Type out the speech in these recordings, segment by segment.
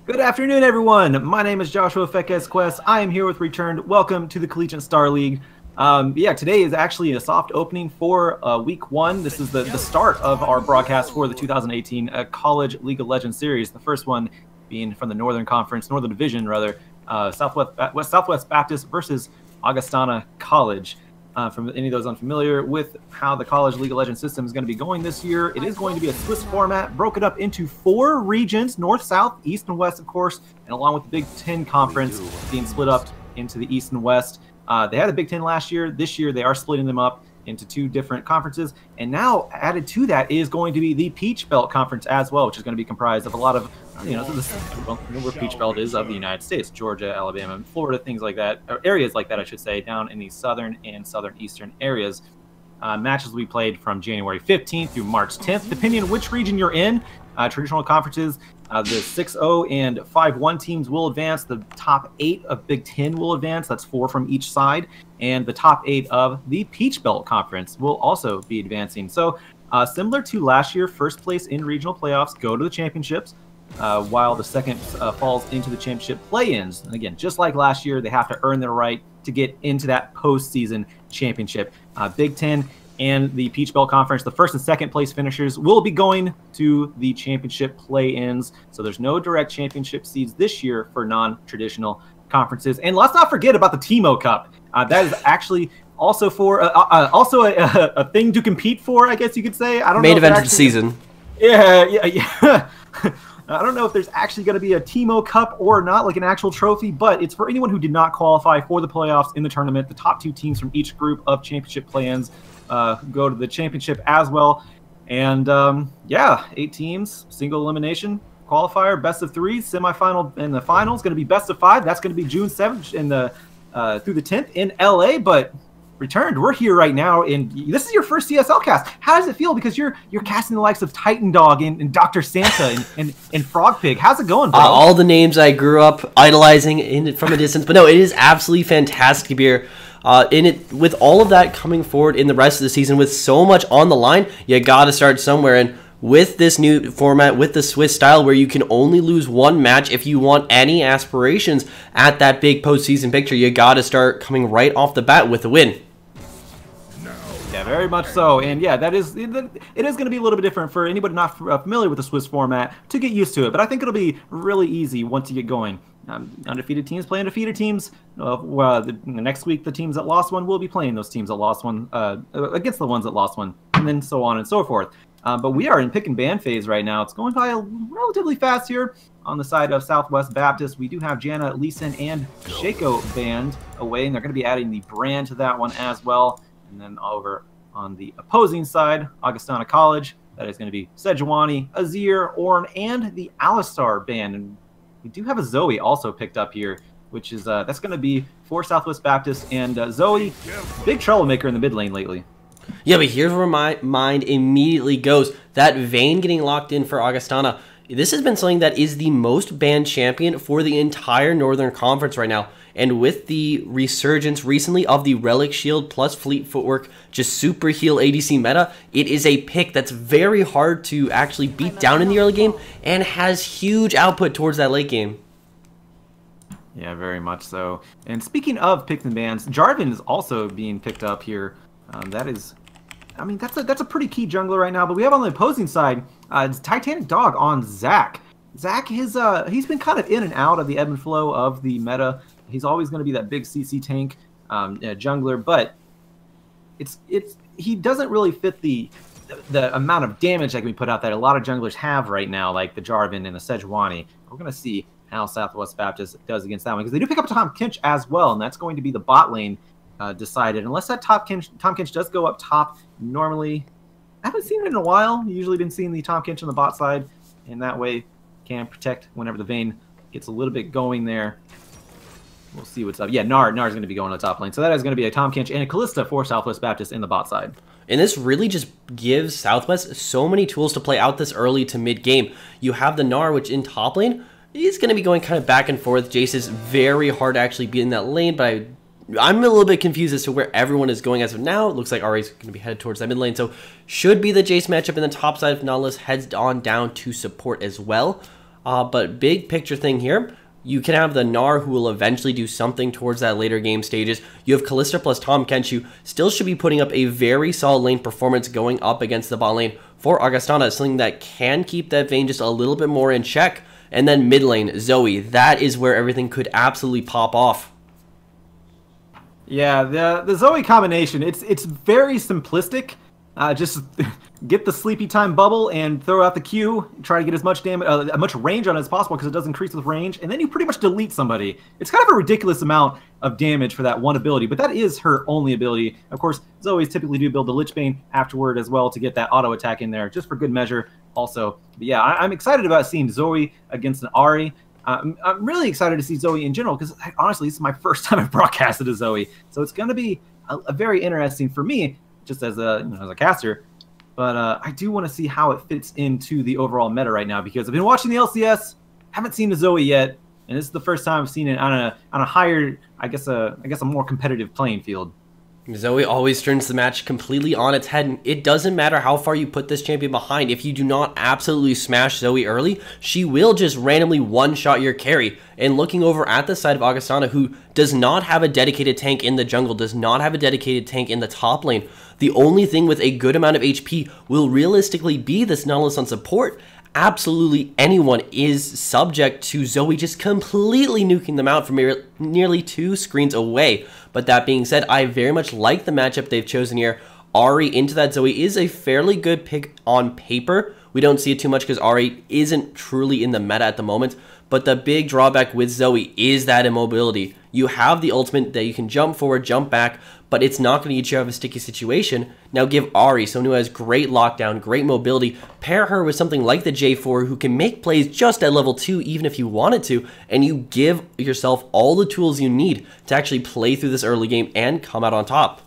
Good afternoon, everyone. My name is Joshua Fekes Quest. I am here with Returned. Welcome to the Collegiate Star League. Yeah, today is actually a soft opening for Week 1. This is the start of our broadcast for the 2018 College League of Legends series. The first one being from the Northern Conference, Northern Division, rather, Southwest Baptist versus Augustana College. From any of those unfamiliar with how the College League of Legends system is going to be going this year, it is going to be a Swiss format broken up into 4 regions, north, south, east, and west, of course, and along with the Big Ten Conference being split up into the east and west. They had the Big Ten last year. This year, they are splitting them up into 2 different conferences. And now added to that is going to be the Peach Belt Conference as well, which is going to be comprised of a lot of, where Peach Belt is of the United States, Georgia, Alabama, and Florida, things like that, or areas like that, I should say, down in the southern and southeastern areas. Matches will be played from January 15th through March 10th, depending on which region you're in. Traditional conferences, the 6-0 and 5-1 teams will advance. The top 8 of Big Ten will advance. That's 4 from each side. And the top 8 of the Peach Belt Conference will also be advancing. So similar to last year, first place in regional playoffs go to the championships, while the second falls into the championship play-ins. And again, just like last year, they have to earn their right to get into that postseason championship. Big Ten and the Peach Belt Conference, the first and second place finishers will be going to the championship play-ins. So there's no direct championship seeds this year for non-traditional conferences. And let's not forget about the TMO Cup. That is actually also for a thing to compete for, I guess you could say. I don't know. Main event of the season. Yeah. I don't know if there's actually going to be a TMO Cup or not, like an actual trophy, but it's for anyone who did not qualify for the playoffs in the tournament. The top 2 teams from each group of championship play-ins go to the championship as well. And yeah, 8 teams, single elimination qualifier, best of 3, semifinal, and the final is going to be best of 5. That's going to be June 7th in the through the 10th in LA. But Returned, we're here right now, and this is your first CSL cast. How does it feel? Because you're casting the likes of Titan Dog and Dr. Santa and Frog Pig. How's it going, bro? All the names I grew up idolizing from a distance. But no, it is absolutely fantastic to be here. With all of that coming forward in the rest of the season, with so much on the line, you got to start somewhere. And with this new format, with the Swiss style, where you can only lose 1 match if you want any aspirations at that big postseason picture, you got to start coming right off the bat with a win. Yeah, very much so. And yeah, it is going to be a little bit different for anybody not familiar with the Swiss format to get used to it. But I think it'll be really easy once you get going. Undefeated teams play undefeated teams. The next week, the teams that lost one will be playing those teams that lost one against the ones that lost one, and then so on and so forth. But we are in pick and ban phase right now. It's going by relatively fast here on the side of Southwest Baptist. We do have Jana, Leeson, and Shaco banned away, and they're going to be adding the brand to that one as well. And then over on the opposing side, Augustana College, that is going to be Sejuani, Azir, Orn, and the Alistar band. And we do have a Zoe also picked up here, which is that's going to be for Southwest Baptist. And Zoe, big troublemaker in the mid lane lately. Yeah, but here's where my mind immediately goes. That Vayne getting locked in for Augustana. This has been something that is the most banned champion for the entire Northern Conference right now. And with the resurgence recently of the Relic Shield plus Fleet Footwork, just super heal ADC meta, it is a pick that's very hard to actually beat down in the early game and has huge output towards that late game. Yeah, very much so. And speaking of picks and bans, Jarvan is also being picked up here. That's a pretty key jungler right now. But we have on the opposing side, it's Titanic Dog on Zac. Zac he's been kind of in and out of the ebb and flow of the meta. He's always going to be that big CC tank jungler, but he doesn't really fit the amount of damage that can be put out that a lot of junglers have right now, like the Jarvan and the Sejuani. We're going to see how Southwest Baptist does against that one, because they do pick up Tom Kinch as well, and that's going to be the bot lane decided. Unless that Tom Kinch does go up top normally. I haven't seen it in a while. Usually been seeing the Tom Kinch on the bot side, and that way can protect whenever the Vayne gets a little bit going there. We'll see what's up. Yeah, Nar's going to be going to the top lane. So that is going to be a Tom Kinch and a Callista for Southwest Baptist in the bot side. And this really just gives Southwest so many tools to play out this early to mid-game. You have the Gnar, which in top lane is going to be going kind of back and forth. Jace is very hard to actually be in that lane, but I'm a little bit confused as to where everyone is going as of now. It looks like Ari's going to be headed towards that mid lane. So should be the Jace matchup in the top side if Nautilus heads on down to support as well. But big picture thing here, you can have the Gnar who will eventually do something towards that later game stages. You have Kalista plus Tahm Kench, still should be putting up a very solid lane performance going up against the bot lane for Augustana, something that can keep that Vayne just a little bit more in check. And then mid lane, Zoe, that is where everything could absolutely pop off. Yeah, the Zoe combination, it's very simplistic. Just get the sleepy time bubble and throw out the Q, try to get as much damage, much range on it as possible because it does increase with range, and then you pretty much delete somebody. It's kind of a ridiculous amount of damage for that one ability, but that is her only ability. Of course, Zoe's typically do build the Lich Bane afterward as well to get that auto attack in there, just for good measure also. But yeah, I'm excited about seeing Zoe against an Ahri. I'm really excited to see Zoe in general because honestly, this is my first time I've broadcasted a Zoe, so it's going to be a very interesting for me, just as a as a caster, but I do want to see how it fits into the overall meta right now because I've been watching the LCS, haven't seen the Zoe yet, and this is the first time I've seen it on a higher, I guess a more competitive playing field. Zoe always turns the match completely on its head, and it doesn't matter how far you put this champion behind. If you do not absolutely smash Zoe early, she will just randomly one-shot your carry. And looking over at the side of Augustana, who does not have a dedicated tank in the jungle, does not have a dedicated tank in the top lane, the only thing with a good amount of HP will realistically be this Nautilus on support. Absolutely anyone is subject to Zoe just completely nuking them out from nearly 2 screens away. But that being said, I very much like the matchup they've chosen here. Ahri into that Zoe is a fairly good pick on paper. We don't see it too much because Ahri isn't truly in the meta at the moment. But the big drawback with Zoe is that immobility. You have the ultimate that you can jump forward, jump back, but it's not going to get you out of a sticky situation. Now give Ahri, someone who has great lockdown, great mobility, pair her with something like the J4 who can make plays just at level 2 even if you wanted to, and you give yourself all the tools you need to actually play through this early game and come out on top.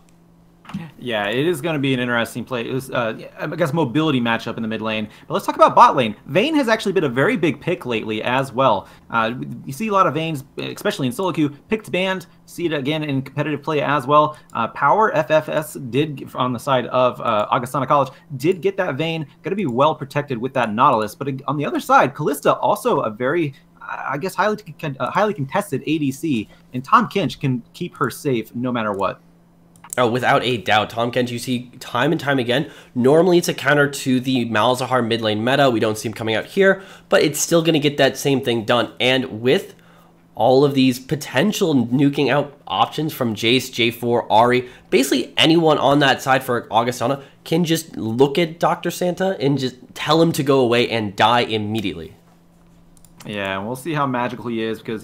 Yeah, it is going to be an interesting play. It was, I guess, mobility matchup in the mid lane. But let's talk about bot lane. Vayne has actually been a very big pick lately as well. You see a lot of Vaynes, especially in solo queue, picked banned. See it again in competitive play as well. Power FFS did, on the side of Augustana College, did get that Vayne. Going to be well protected with that Nautilus. But on the other side, Kalista also a very, I guess, highly contested ADC. And Tahm Kench can keep her safe no matter what. Oh, without a doubt. Tahm Kench, you see time and time again. Normally, it's a counter to the Malzahar mid lane meta. We don't see him coming out here, but it's still going to get that same thing done. And with all of these potential nuking out options from Jace, J4, Ahri, basically anyone on that side for Augustana can just look at Dr. Santa and just tell him to go away and die immediately. Yeah, we'll see how magical he is because,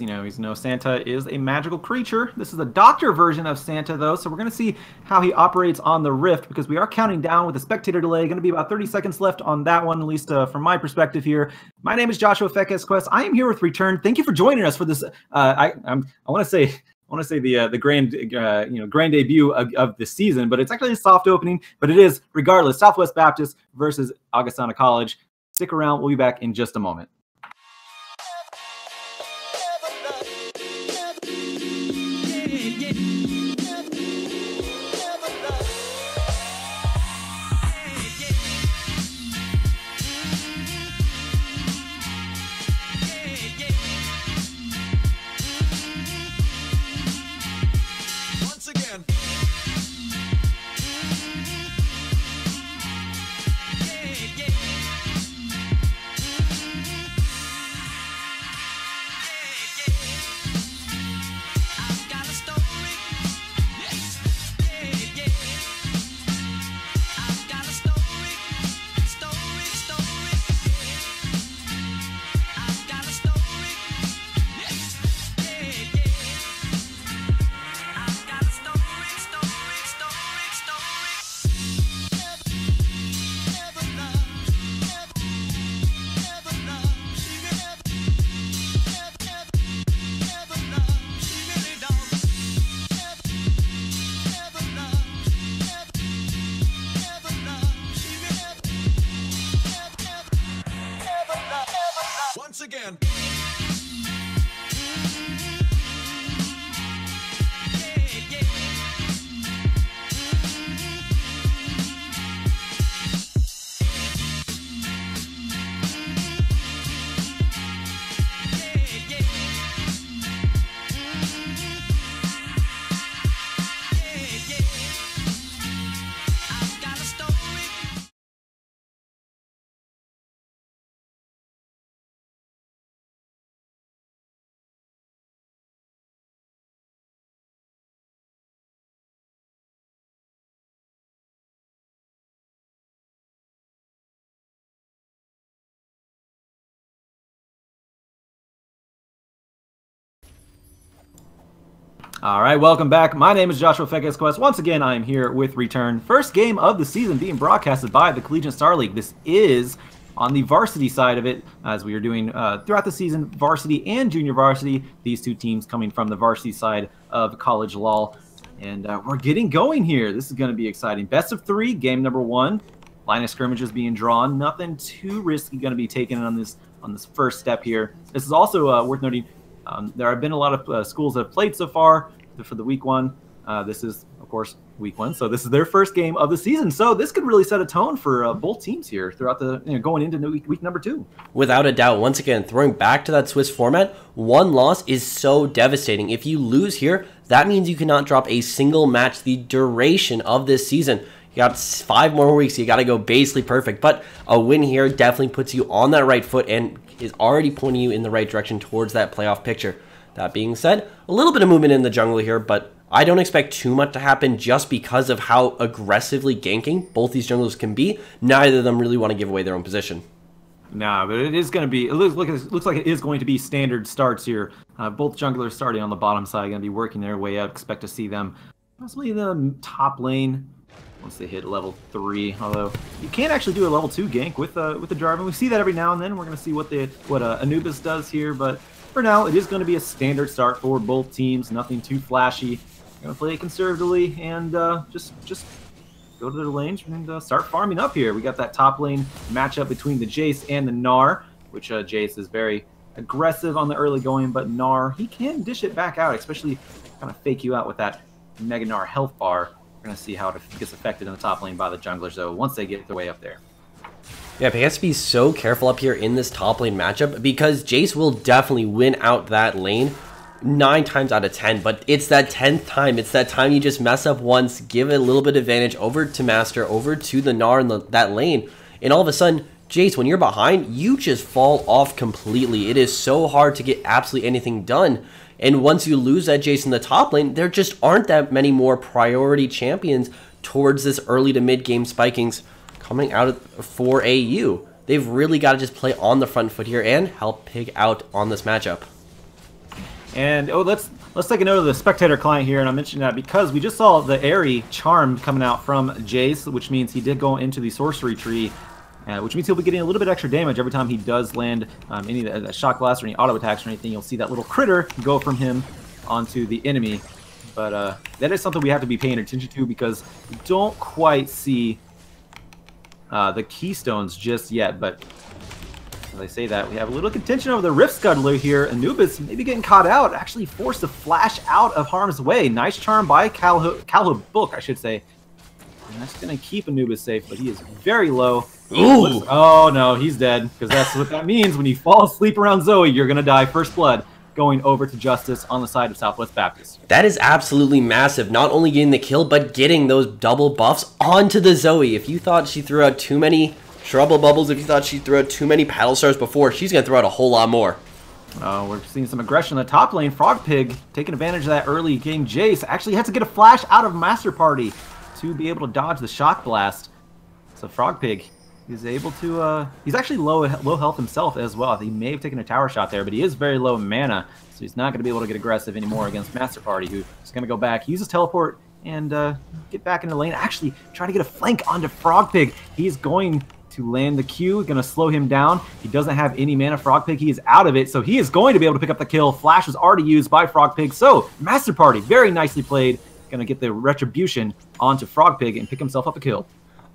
Santa is a magical creature. This is a doctor version of Santa, though, so we're going to see how he operates on the Rift because we are counting down with a spectator delay. Going to be about 30 seconds left on that one, at least from my perspective here. My name is Joshua Fekes Quest. I am here with Return. Thank you for joining us for this. I want to say the grand debut of the season, but it's actually a soft opening. But it is, regardless, Southwest Baptist versus Augustana College. Stick around. We'll be back in just a moment. Again. All right, welcome back. My name is Joshua Fekes Quest. Once again, I am here with Return. First game of the season being broadcasted by the Collegiate Star League. This is on the varsity side of it, as we are doing throughout the season, varsity and junior varsity. These two teams coming from the varsity side of college LOL. And we're getting going here. This is going to be exciting. Best of 3, game number 1. Line of scrimmages being drawn. Nothing too risky going to be taken on this first step here. This is also worth noting. There have been a lot of schools that have played so far for the week 1. This is, of course, week 1, so this is their first game of the season. So this could really set a tone for both teams here throughout the going into week number 2. Without a doubt, once again, throwing back to that Swiss format, one loss is so devastating. If you lose here, that means you cannot drop a single match the duration of this season. You got 5 more weeks. You got to go basically perfect. But a win here definitely puts you on that right foot and is already pointing you in the right direction towards that playoff picture. That being said, a little bit of movement in the jungle here, but I don't expect too much to happen just because of how aggressively ganking both these junglers can be. Neither of them really want to give away their own position. Nah, but it is going to be, it looks like it is going to be standard starts here. Both junglers starting on the bottom side, going to be working their way up. Expect to see them possibly the top lane once they hit level 3. Although you can't actually do a level 2 gank with the Jarvan. We see that every now and then. We're going to see what Anubis does here, but for now it is going to be a standard start for both teams. Nothing too flashy. Going to play it conservatively and just go to their lanes and start farming up here. We got that top lane matchup between the Jace and the Gnar, which Jace is very aggressive on the early going, but Gnar, he can dish it back out, especially kind of fake you out with that Mega Gnar health bar. We're going to see how it gets affected in the top lane by the junglers, though, once they get their way up there. Yeah, but he has to be so careful up here in this top lane matchup because Jace will definitely win out that lane 9 times out of 10, but it's that 10th time. It's that time you just mess up once, give it a little bit of advantage over to Master, over to the Gnar in that lane, and all of a sudden, Jace, when you're behind, you just fall off completely. It is so hard to get absolutely anything done. And once you lose that Jace in the top lane, there just aren't that many more priority champions towards this early to mid game spikings coming out for AU. They've really got to just play on the front foot here and help Pig out on this matchup. And let's take a note of the spectator client here, and I mentioned that because we just saw the Airy Charmed coming out from Jace, which means he did go into the sorcery tree. Which means he'll be getting a little bit extra damage every time he does land any shock blast or any auto attacks or anything. You'll see that little critter go from him onto the enemy. But that is something we have to be paying attention to because we don't quite see the keystones just yet. But as I say that, we have a little contention over the Rift Scuttler here. Anubis maybe getting caught out, actually forced to flash out of harm's way. Nice charm by Calhook, I should say. And that's going to keep Anubis safe, but he is very low. Ooh. Oh, no, he's dead, because that's what that means. When you fall asleep around Zoe, you're going to die first blood, going over to Justice on the side of Southwest Baptist. That is absolutely massive. Not only getting the kill, but getting those double buffs onto the Zoe. If you thought she threw out too many trouble bubbles, if you thought she threw out too many paddle stars before, she's going to throw out a whole lot more. We're seeing some aggression in the top lane. Frog Pig taking advantage of that early game. Jace actually had to get a flash out of Master Party to be able to dodge the shock blast. So Frog Pig is able to, he's actually low health himself as well. He may have taken a tower shot there, but he is very low mana, so he's not going to be able to get aggressive anymore against Master Party, who's going to go back, use his teleport, and get back into the lane. Actually, try to get a flank onto Frog Pig. He's going to land the Q, going to slow him down. He doesn't have any mana. Frog Pig, he is out of it, so he is going to be able to pick up the kill. Flash was already used by Frog Pig, so Master Party, very nicely played. Going to get the retribution onto Frog Pig and pick himself up a kill.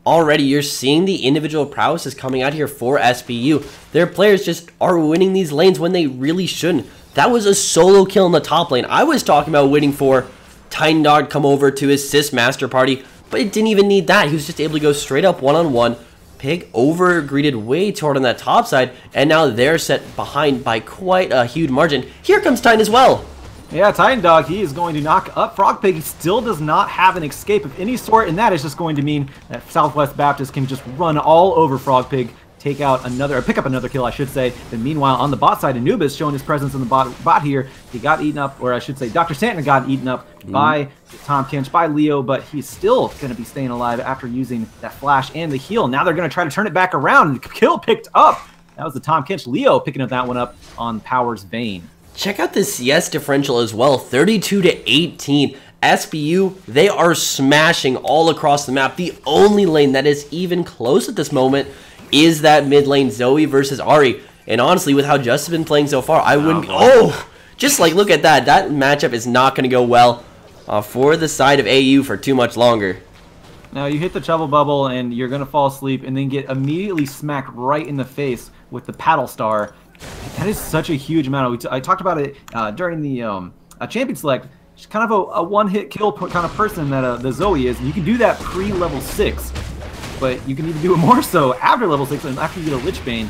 Already, you're seeing the individual prowess is coming out here for SBU. Their players just are winning these lanes when they really shouldn't. That was a solo kill in the top lane. I was talking about waiting for Titan Dog come over to assist Master Party, but it didn't even need that. He was just able to go straight up one-on-one. Pig over-greeted way toward on that top side, and now they're set behind by quite a huge margin. Here comes Titan as well. Yeah, Titan Dog, he is going to knock up Frog Pig. He still does not have an escape of any sort, and that is just going to mean that Southwest Baptist can just run all over Frog Pig, take out another, or pick up another kill, I should say. Then meanwhile, on the bot side, Anubis showing his presence in the bot here. He got eaten up, or I should say Dr. Santa got eaten up by Tom Kinch, by Leo, but he's still going to be staying alive after using that flash and the heal. Now they're going to try to turn it back around. Kill picked up. That was the Tom Kinch. Leo picking up that one up on Power's Vayne. check out the CS differential as well, 32-18. SBU, they are smashing all across the map. The only lane that is even close at this moment is that mid lane, Zoe versus Ari. And honestly, with how Just has been playing so far, I wouldn't... Just like, look at that. That matchup is not going to go well for the side of AU for too much longer. Now, you hit the trouble bubble, and you're going to fall asleep, and then get immediately smacked right in the face with the paddle star. That is such a huge amount. I talked about it during the Champion Select. She's kind of a one-hit kill kind of person that the Zoe is. And you can do that pre-level 6, but you can even do it more so after level 6 and after you get a Lich Bane.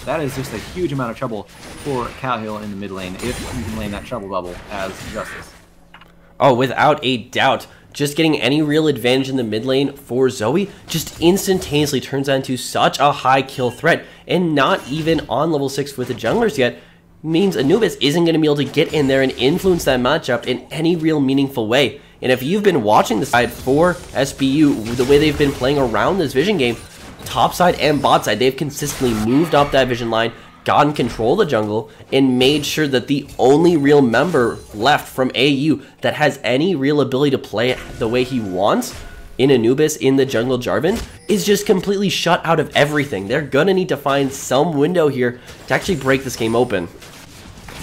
That is just a huge amount of trouble for Calhill in the mid lane if you can lane that trouble bubble as Justice. Oh, without a doubt. Just getting any real advantage in the mid lane for Zoe just instantaneously turns that into such a high kill threat. And not even on level 6 with the junglers yet means Anubis isn't going to be able to get in there and influence that matchup in any real meaningful way. And if you've been watching the side for SBU, the way they've been playing around this vision game, top side and bot side, they've consistently moved up that vision line, gotten control of the jungle, and made sure that the only real member left from AU that has any real ability to play it the way he wants in Anubis, in the jungle Jarvan, is just completely shut out of everything. They're gonna need to find some window here to actually break this game open.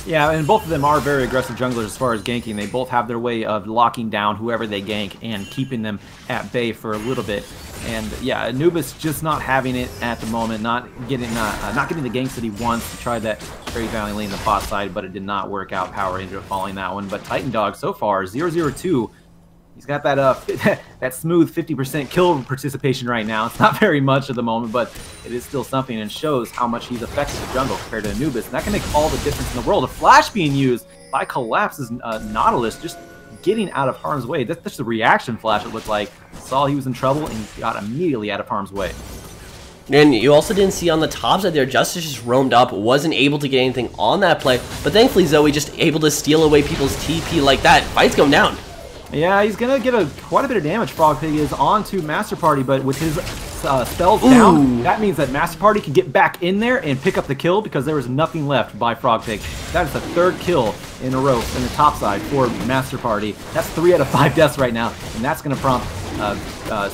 Yeah, and both of them are very aggressive junglers as far as ganking. They both have their way of locking down whoever they gank and keeping them at bay for a little bit. And yeah, Anubis just not having it at the moment, not getting the ganks that he wants. He tried that very valiantly lane in the bot side, but it did not work out. Power ended up following that one. But Titan Dog so far 0-0-2. He's got that that smooth 50% kill participation right now. It's not very much at the moment, but it is still something and shows how much he's affected the jungle compared to Anubis. And that can make all the difference in the world. A flash being used by Collapse's Nautilus, just getting out of harm's way. That's just a reaction flash, it looked like. Saw he was in trouble and got immediately out of harm's way. And you also didn't see on the top side there, Justice just roamed up, wasn't able to get anything on that play. But thankfully Zoe just able to steal away people's TP like that. Fight's going down. Yeah, he's going to get quite a bit of damage, Frog Pig is, onto Master Party, but with his spells down, that means that Master Party can get back in there and pick up the kill because there was nothing left by Frog Pig. That is the 3rd kill in a row in the top side for Master Party. That's 3 out of 5 deaths right now, and that's going to prompt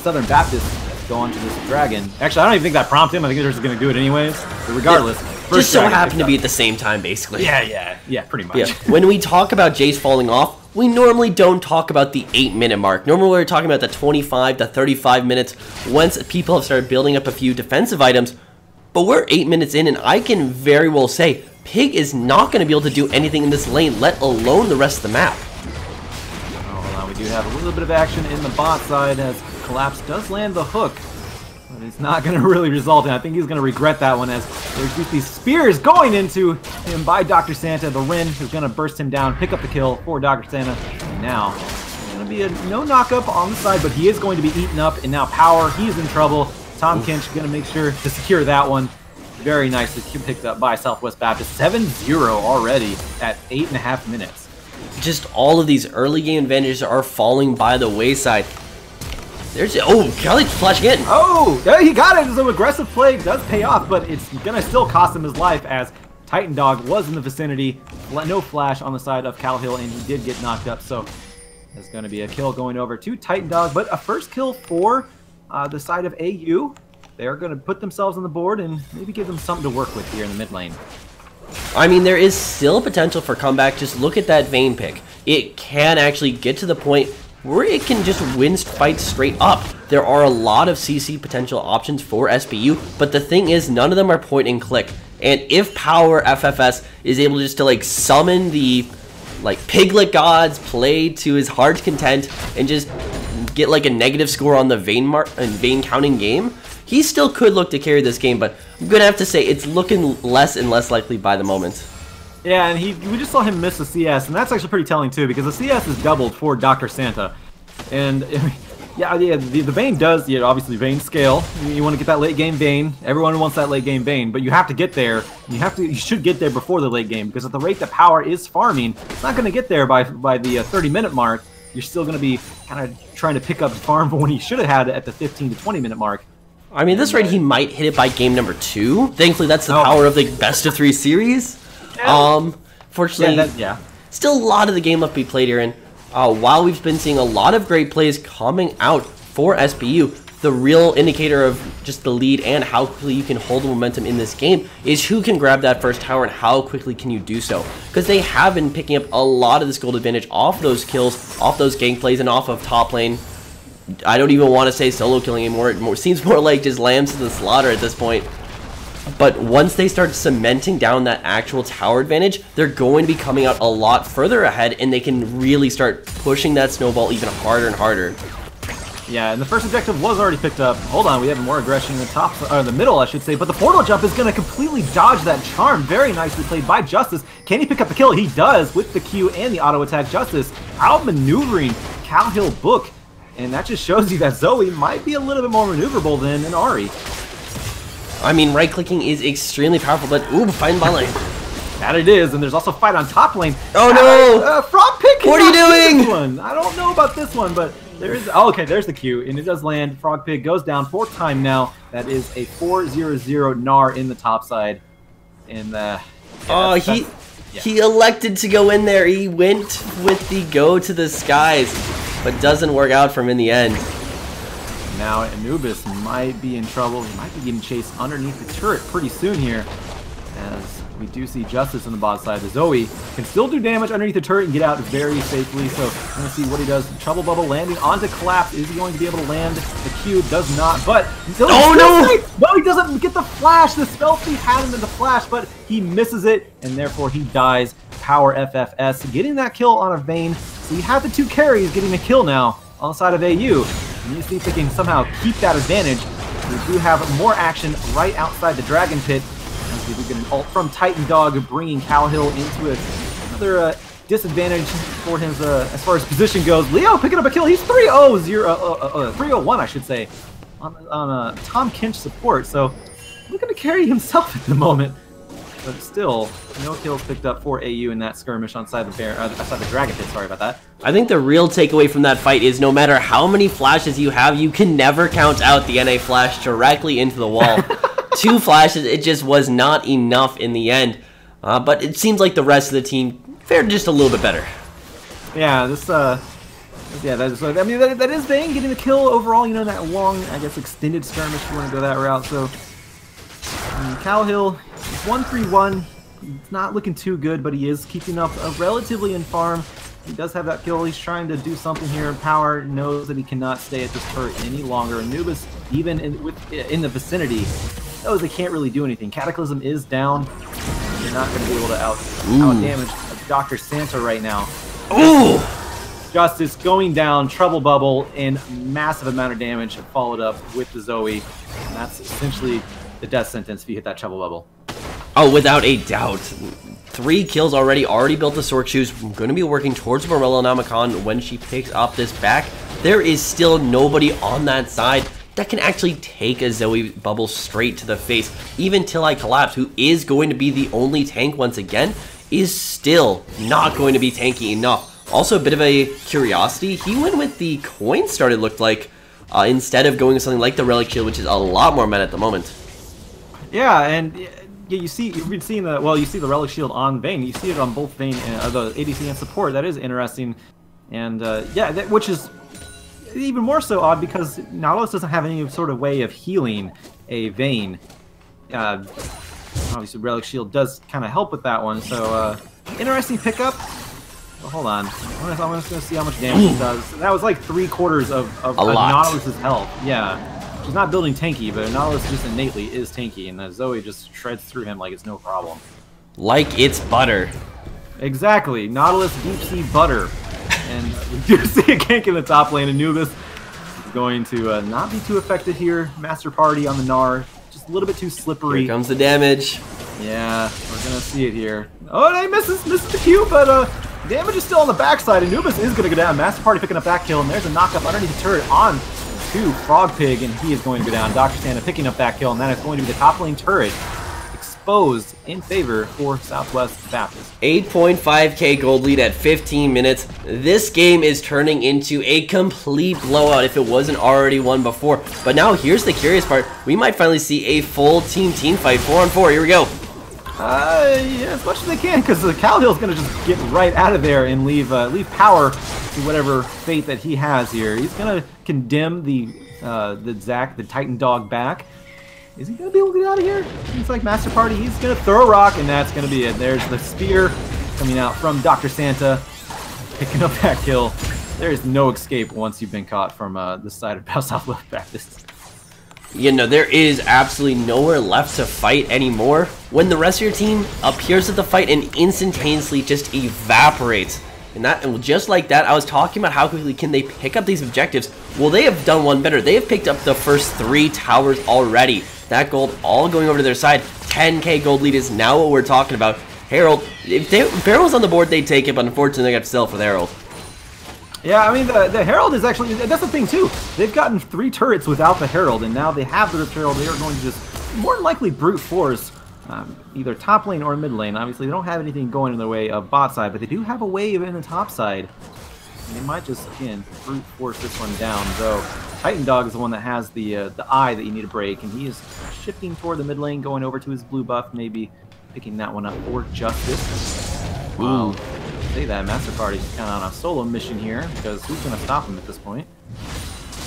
Southern Baptist to go on to this dragon. Actually, I don't even think that prompted him. I think they're just going to do it anyways, but regardless. Just so happened to be at the same time, basically. Yeah, pretty much. Yeah. When we talk about Jace falling off, we normally don't talk about the 8-minute mark. Normally we're talking about the 25 to 35 minutes once people have started building up a few defensive items. But we're 8 minutes in, and I can very well say Pig is not going to be able to do anything in this lane, let alone the rest of the map. Oh, hold on. We do have a little bit of action in the bot side as Collapse does land the hook. But it's not going to really result in. I think he's going to regret that one as there's these spears going into him by Dr. Santa. The Rin is going to burst him down, pick up the kill for Dr. Santa. And now, it's going to be a no knock-up on the side, but he is going to be eaten up. And now Power, he's in trouble. Tom Kinch going to make sure to secure that one. Very nicely picked up by Southwest Baptist. 7-0 already at 8.5 minutes. Just all of these early game advantages are falling by the wayside. There's Kelly flash again. Oh, there he got it. Some aggressive play does pay off, but it's gonna still cost him his life as Titan Dog was in the vicinity. No flash on the side of Calhill, and he did get knocked up. So there's gonna be a kill going over to Titan Dog, but a first kill for the side of AU. They are gonna put themselves on the board and maybe give them something to work with here in the mid lane. I mean, there is still potential for comeback. Just look at that Vayne pick. It can actually get to the point where it can just win fights straight up. There are a lot of CC potential options for SBU, but the thing is, none of them are point and click. And if Power FFS is able just to like summon the Piglet gods, play to his heart's content, and just get like a negative score on the Vayne counting game, he still could look to carry this game. But I'm gonna have to say it's looking less and less likely by the moment. Yeah, and we just saw him miss the CS, and that's actually pretty telling too, because the CS is doubled for Dr. Santa. And yeah, the Vayne does, obviously Vayne scale. You want to get that late game Vayne. Everyone wants that late game Vayne, but you have to get there. You should get there before the late game, because at the rate that Power is farming, it's not going to get there by the 30-minute mark. You're still going to be kind of trying to pick up farm for when he should have had it at the 15 to 20-minute mark. I mean, this rate he might hit it by game number 2. Thankfully, that's the power of the best of 3 series. Fortunately, still a lot of the game left to be played here. And while we've been seeing a lot of great plays coming out for SBU, the real indicator of just the lead and how quickly you can hold the momentum in this game is who can grab that first tower and how quickly can you do so. Because they have been picking up a lot of this gold advantage off those kills, off those gank plays, and off of top lane. I don't even want to say solo killing anymore. It seems more like just lambs to the slaughter at this point. But once they start cementing down that actual tower advantage, they're going to be coming out a lot further ahead, and they can really start pushing that snowball even harder and harder. Yeah, and the first objective was already picked up. Hold on, we have more aggression in the top, or the middle, I should say. But the portal jump is going to completely dodge that charm. Very nicely played by Justice. Can he pick up the kill? He does with the Q and the auto attack. Justice outmaneuvering Cowhill Book. And that just shows you that Zoe might be a little bit more maneuverable than an Ahri. I mean, right-clicking is extremely powerful, but ooh, fighting bot lane. That it is, and there's also fight on top lane. Oh no! Frog Pig! What are you doing? This one. I don't know about this one, but there is. Oh, okay, there's the Q, and it does land. Frog Pig goes down 4th time now. That is a 4-0-0 Gnar in the top side. And he elected to go in there. He went with the go to the skies, but doesn't work out for him in the end. Now Anubis might be in trouble. He might be getting chased underneath the turret pretty soon here, as we do see Justice on the bot side. The Zoe can still do damage underneath the turret and get out very safely, so we're going to see what he does. Trouble Bubble landing onto Collapse. Is he going to be able to land the Q? Does not, but... Oh no! No, he doesn't get the flash! The Spell Thief had him in the flash, but he misses it, and therefore he dies. Power FFS, getting that kill on a Vayne. So you have the 2 carries getting a kill now on the side of AU. And you see if they can somehow keep that advantage. We do have more action right outside the Dragon Pit. As we do get an ult from Titan Dog, bringing Cowhill into another disadvantage for him as far as position goes. Leo picking up a kill. He's 301, I should say, on Tom Kinch support. So looking to carry himself at the moment. But still, no kills picked up for AU in that skirmish outside the Dragon Pit. Sorry about that. I think the real takeaway from that fight is no matter how many flashes you have, you can never count out the NA flash directly into the wall. 2 flashes, it just was not enough in the end. But it seems like the rest of the team fared just a little bit better. Yeah, that is Vayne getting the kill overall. You know, that long, I guess, extended skirmish if you want to go that route. So Cowhill, 1-3-1. It's not looking too good, but he is keeping up relatively in farm. He does have that kill. He's trying to do something here. Power knows that he cannot stay at this turret any longer. Anubis, even in the vicinity, knows they can't really do anything. Cataclysm is down. You're not going to be able to out damage Dr. Santa right now. Ooh! Justice going down, Trouble Bubble, and massive amount of damage followed up with the Zoe. And that's essentially the death sentence if you hit that Trouble Bubble. Oh, without a doubt. 3 kills already built the Sword Shoes. I'm going to be working towards Morello Namakan when she picks up this back. There is still nobody on that side that can actually take a Zoe bubble straight to the face. Even Till I Collapse, who is going to be the only tank once again, is still not going to be tanky enough. Also, a bit of a curiosity, he went with the Coin Start, it looked like, instead of going with something like the Relic Shield, which is a lot more meta at the moment. Yeah, and yeah, you've been seeing you see the Relic Shield on Vayne. You see it on both Vayne and the ADC and support. That is interesting, and yeah, which is even more so odd because Nautilus doesn't have any sort of way of healing a Vayne. Obviously, Relic Shield does kind of help with that one. So interesting pickup. Well, hold on, I'm just gonna see how much damage it does. That was like 3/4 of Nautilus's health. Yeah. She's not building tanky, but Nautilus just innately is tanky, and Zoe just shreds through him like it's no problem. Like it's butter. Exactly. Nautilus deep sea butter. And we do see a gank in the top lane. Anubis is going to not be too affected here. Master Party on the Gnar. Just a little bit too slippery. Here comes the damage. Yeah, we're going to see it here. Oh, and he misses the Q, but damage is still on the backside. Anubis is going to go down. Master Party picking up that kill, and there's a knock up underneath the turret on to Frog Pig, and he is going to go down. Dr. Santa picking up that kill, and that is going to be the top lane turret exposed in favor for Southwest Baptist. 8.5k gold lead at 15 minutes. This game is turning into a complete blowout if it wasn't already won before. But now here's the curious part. We might finally see a full team fight, 4-on-4. Here we go. yeah, as much as they can, because the Calhill's going to just get right out of there and leave Power to whatever fate that he has here. He's going to condemn the Zac, the Titan Dog, back. Is he going to be able to get out of here? Seems like Master Party, he's going to throw a rock, and that's going to be it. There's the spear coming out from Dr. Santa, picking up that kill. There is no escape once you've been caught from the side of Southwest Baptist. You know, there is absolutely nowhere left to fight anymore when the rest of your team appears at the fight and instantaneously just evaporates. And just like that, I was talking about how quickly can they pick up these objectives. Well, they have done one better. They have picked up the first 3 towers already. That gold all going over to their side. 10k gold lead is now what we're talking about. Herald, if Baron was on the board, they'd take it, but unfortunately they got to sell for the Herald. Yeah, I mean, the Herald is actually, that's the thing too. They've gotten 3 turrets without the Herald, and now they have the Rift Herald. They are going to just more than likely brute force either top lane or mid lane. Obviously, they don't have anything going in their way of bot side, but they do have a wave in the top side. And they might just, again, brute force this one down, though Titan Dog is the one that has the eye that you need to break, and he is shifting toward the mid lane, going over to his blue buff, maybe picking that one up for Justice. Wow. Say that, Master Party's kind of on a solo mission here, because who's going to stop him at this point?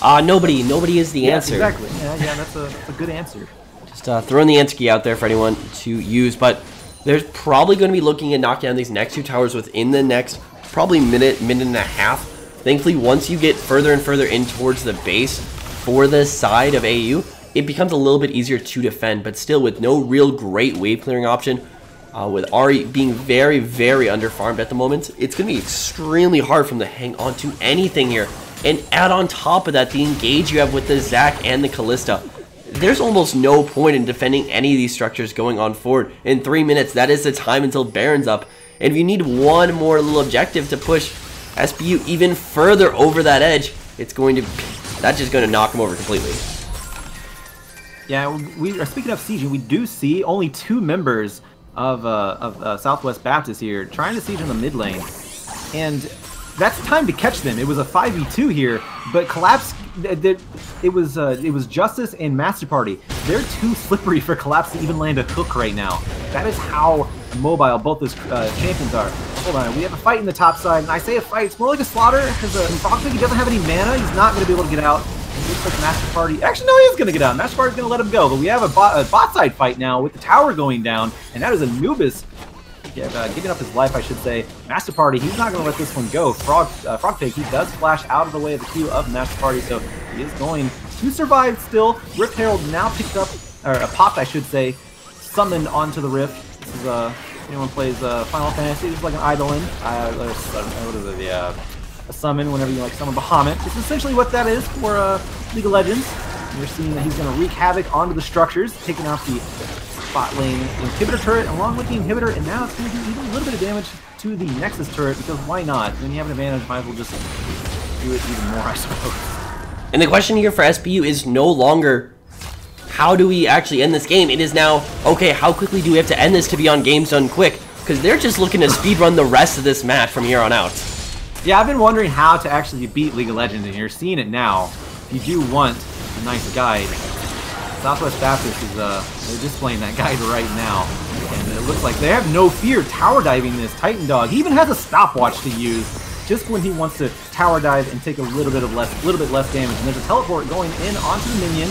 Nobody. Nobody is the answer. Exactly. Yeah, that's a good answer. Just throwing the answer key out there for anyone to use, but there's probably going to be looking at knocking down these next 2 towers within the next probably minute and a half. Thankfully, once you get further and further in towards the base for the side of AU, it becomes a little bit easier to defend, but still with no real great wave clearing option. With Ari being very, very underfarmed at the moment, it's going to be extremely hard for him to hang on to anything here. And add on top of that the engage you have with the Zac and the Callista. There's almost no point in defending any of these structures going on forward. In 3 minutes, that is the time until Baron's up. And if you need one more little objective to push SBU even further over that edge, that's just going to knock him over completely. Yeah, we are speaking of sieging. We do see only 2 members of Southwest Baptist here trying to siege in the mid lane, and that's time to catch them. It was a 5v2 here, but Collapse, it was Justice and Master Party. They're too slippery for Collapse to even land a hook right now. That is how mobile both those champions are. Hold on, we have a fight in the top side, and I say a fight, it's more like a slaughter, because Frogpig doesn't have any mana, he's not going to be able to get out. It looks like Master Party, actually no, he is going to get out. Master Party's going to let him go, but we have a bot side fight now with the tower going down, and that is Anubis giving up his life, I should say. Master Party, he's not going to let this one go. Frogpig, he does flash out of the way of the queue of Master Party, so he is going to survive still. Rift Herald now picked up, or popped, I should say, summoned onto the Rift. This is, if anyone plays Final Fantasy, it's like an Eidolon. What is it? Yeah. A summon whenever you like summon Bahamut. It's essentially what that is for League of Legends. And you're seeing that he's going to wreak havoc onto the structures, taking out the spot lane inhibitor turret along with the inhibitor, and now it's going to do even a little bit of damage to the Nexus turret, because why not? When you have an advantage, might as well just do it even more, I suppose. And the question here for SBU is no longer how do we actually end this game? It is now, okay, how quickly do we have to end this to be on games done quick? Because they're just looking to speedrun the rest of this match from here on out. Yeah, I've been wondering how to actually beat League of Legends, and you're seeing it now. If you do want a nice guide, Southwest Baptist is they're displaying that guide right now. And it looks like they have no fear tower diving this Titan Dog. He even has a stopwatch to use just when he wants to tower dive and take a little bit less damage. And there's a teleport going in onto the minion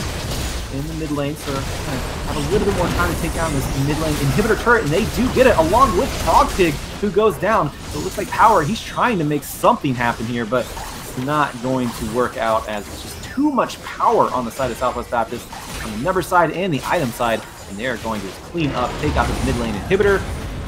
in the mid lane, so kind of have a little bit more time to take down this mid lane inhibitor turret, and they do get it along with Frogpig, who goes down. So it looks like Power, he's trying to make something happen here, but it's not going to work out, as it's just too much power on the side of Southwest Baptist, on the number side and the item side, and they're going to just clean up, take out this mid lane inhibitor,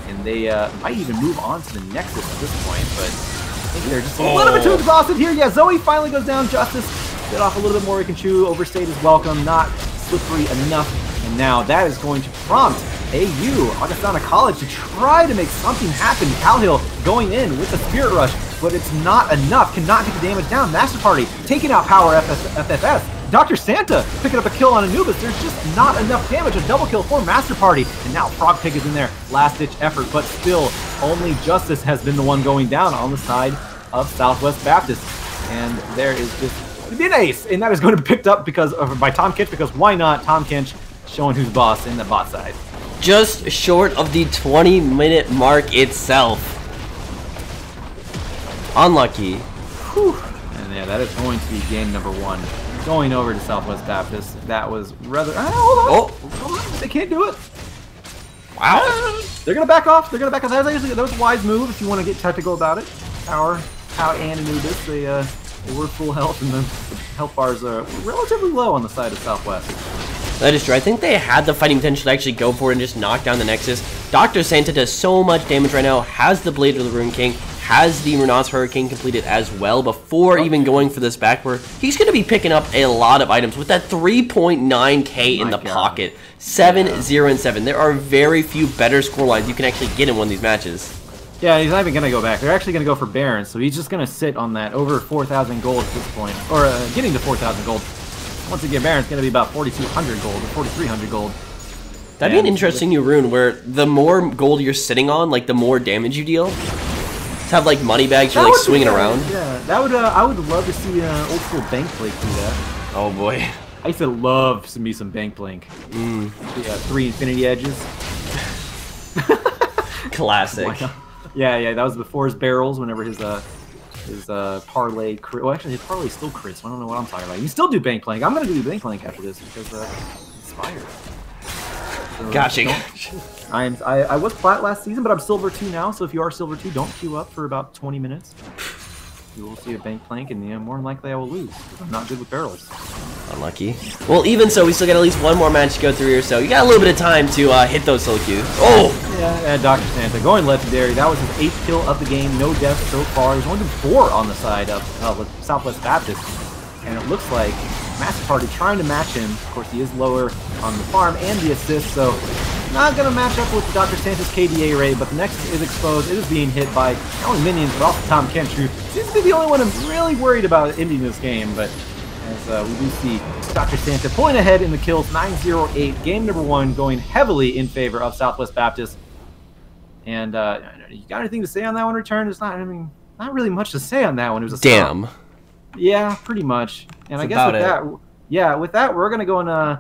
and they might even move on to the Nexus at this point, but I think they're just a little bit too exhausted here. Yeah, Zoe finally goes down. Justice bit off a little bit more he can chew, overstayed his welcome, not slippery enough, and now that is going to prompt AU, Augustana College, to try to make something happen. Calhill going in with the Spirit Rush, but it's not enough, cannot get the damage down. Master Party taking out Power FFS. Dr. Santa picking up a kill on Anubis. There's just not enough damage. A double kill for Master Party, and now Frogpig is in there. Last-ditch effort, but still, only Justice has been the one going down on the side of Southwest Baptist, and there is just to be an ace, and that is going to be picked up by Tom Kinch, because why not? Tom Kinch showing who's boss in the bot side. just short of the 20-minute mark itself. Unlucky. Whew. And yeah, that is going to be game number 1. Going over to Southwest Baptist. That was rather... hold on. Hold on. They can't do it. Wow. They're going to back off. They're going to back off. That was a wise move if you want to get technical about it. How Anubis, they were full health, and the health bars are relatively low on the side of Southwest. That is true. I think they had the fighting potential to actually go for it and just knock down the Nexus. Dr. Santa does so much damage right now, has the Blade of the Rune King, has the Renault's Hurricane completed as well before even going for this backward. He's going to be picking up a lot of items with that 3.9k in the pocket. 7-0 and 7. There are very few better score lines you can actually get in one of these matches. Yeah, he's not even going to go back. They're actually going to go for Baron, so he's just going to sit on that over 4,000 gold at this point. Or getting to 4,000 gold. Once again, Baron's going to be about 4,200 gold or 4,300 gold. That'd be an interesting new rune where the more gold you're sitting on, like the more damage you deal. To have like money bags you're like swinging around. Yeah, that would I would love to see old school bank plank do that. Oh boy. I used to love to me some bank plank. Yeah, 3 infinity edges. Classic. Yeah, that was before his barrels. Whenever his parlay crit. Well, actually, his parlay still crits. So I don't know what I'm talking about. You can still do bank plank. I'm gonna do bank plank after this because inspired. So Gotcha. I was plat last season, but I'm silver 2 now. So if you are silver 2, don't queue up for about 20 minutes. You will see a bank plank, and more than likely I will lose because I'm not good with barrels. Unlucky. Well, even so, we still got at least one more match to go through here, so you got a little bit of time to hit those solo queues. Oh! Yeah, Dr. Santa going legendary. That was his 8th kill of the game. No deaths so far. He's only been 4 on the side of Southwest Baptist. And it looks like Master Party trying to match him. Of course, he is lower on the farm and the assist, so not going to match up with Dr. Santa's KDA rate, but the Nexus is exposed. It is being hit by not only minions, but also Tom Kentrue. Seems to be the only one I'm really worried about ending this game, but as we do see Dr. Santa pulling ahead in the kills, 9-0-8. Game number 1 going heavily in favor of Southwest Baptist. And you got anything to say on that one, Return? There's not, not really much to say on that one. It was a damn. stop. Yeah, pretty much. And I guess with that, we're gonna go and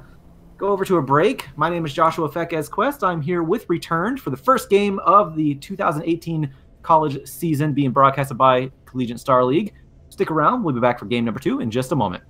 go over to a break. My name is Joshua Fekes Quest. I'm here with Returned for the first game of the 2018 college season being broadcasted by Collegiate Star League. Stick around. We'll be back for game number 2 in just a moment.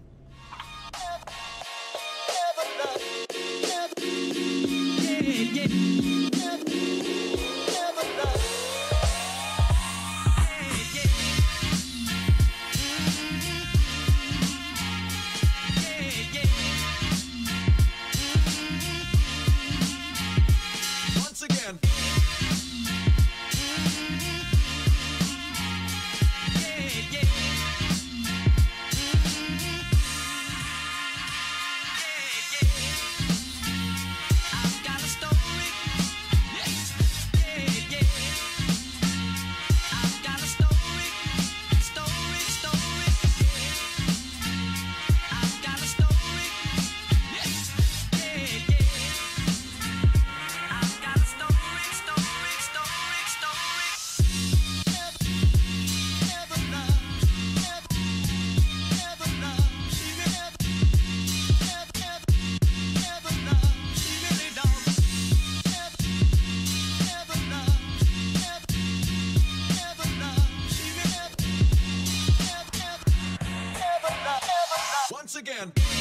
Once again.